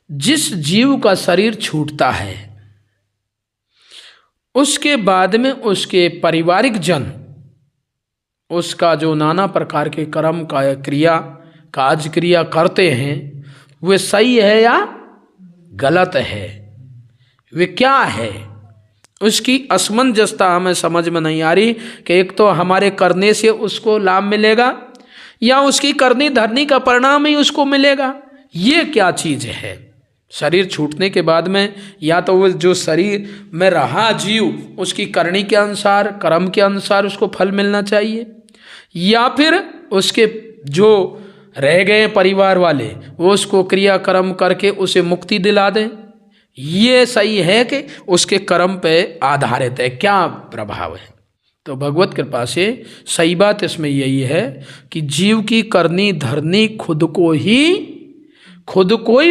जिस जीव का शरीर छूटता है उसके बाद में उसके पारिवारिक जन उसका जो नाना प्रकार के कर्म का क्रिया काज क्रिया करते हैं वे सही है या गलत है, वे क्या है, उसकी असमंजसता हमें समझ में नहीं आ रही कि एक तो हमारे करने से उसको लाभ मिलेगा या उसकी करनी धरनी का परिणाम ही उसको मिलेगा। ये क्या चीज़ है? शरीर छूटने के बाद में या तो वो जो शरीर में रहा जीव उसकी करनी के अनुसार कर्म के अनुसार उसको फल मिलना चाहिए, या फिर उसके जो रह गए परिवार वाले वो उसको क्रिया कर्म करके उसे मुक्ति दिला दें। ये सही है कि उसके कर्म पे आधारित है, क्या प्रभाव है? तो भगवत कृपा से सही बात इसमें यही है कि जीव की करनी धरनी खुद को ही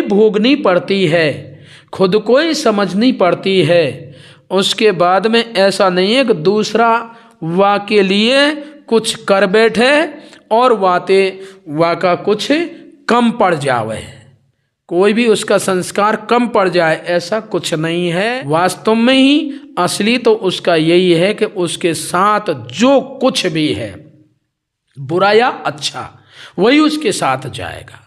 भोगनी पड़ती है, खुद को ही समझनी पड़ती है। उसके बाद में ऐसा नहीं है कि दूसरा वा के लिए कुछ कर बैठे और वा का कुछ कम पड़ जावे, कोई भी उसका संस्कार कम पड़ जाए, ऐसा कुछ नहीं है। वास्तव में ही असली तो उसका यही है कि उसके साथ जो कुछ भी है बुरा या अच्छा वही उसके साथ जाएगा।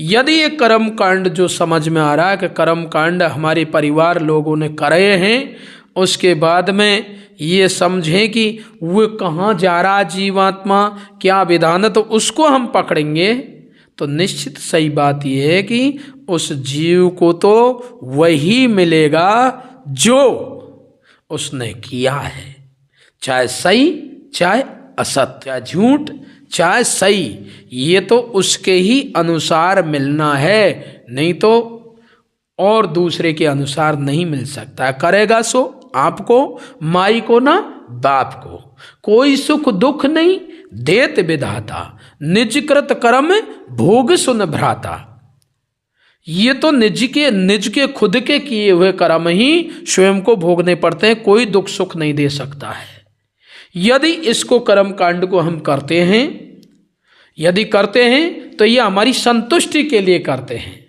यदि ये कर्म कांड जो समझ में आ रहा है कि कर्म कांड हमारे परिवार लोगों ने करे हैं, उसके बाद में ये समझें कि वो कहाँ जा रहा जीवात्मा, क्या विधान है, तो उसको हम पकड़ेंगे तो निश्चित सही बात यह है कि उस जीव को तो वही मिलेगा जो उसने किया है, चाहे सही चाहे असत, चाहे झूठ चाहे सही, ये तो उसके ही अनुसार मिलना है, नहीं तो और दूसरे के अनुसार नहीं मिल सकता। करेगा सो आपको, माई को ना बाप को, कोई सुख दुख नहीं देत विधाता, निज कृत कर्म भोग सुन भ्राता। ये तो निज के खुद के किए हुए कर्म ही स्वयं को भोगने पड़ते हैं, कोई दुख सुख नहीं दे सकता है। यदि इसको कर्म कांड को हम करते हैं, यदि करते हैं तो ये हमारी संतुष्टि के लिए करते हैं,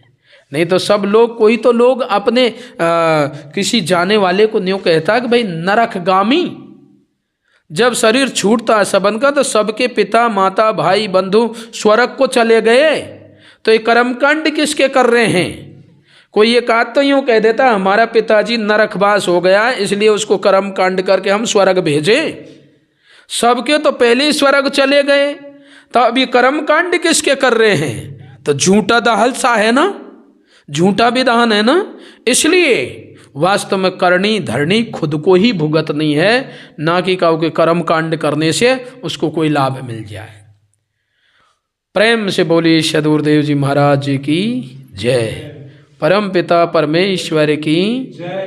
नहीं तो सब लोग, कोई तो लोग अपने किसी जाने वाले को न्यों कहता है कि भाई नरकगामी। जब शरीर छूटता है सबन का तो सबके पिता माता भाई बंधु स्वर्ग को चले गए, तो ये कर्मकांड किसके कर रहे हैं? कोई एक आध तो यूँ कह देता हमारा पिताजी नरकवास हो गया इसलिए उसको कर्मकांड करके हम स्वर्ग भेजें। सबके तो पहले ही स्वर्ग चले गए, तो अभी कर्मकांड किसके कर रहे हैं? तो झूठा दहल सा है ना, झूठा विधान है ना। इसलिए वास्तव में करनी धरनी खुद को ही भुगतनी है, ना कि कहो कि कर्म कांड करने से उसको कोई लाभ मिल जाए। प्रेम से बोलिए सदगुरुदेव जी महाराज जी की जय, परम पिता परमेश्वर की जय।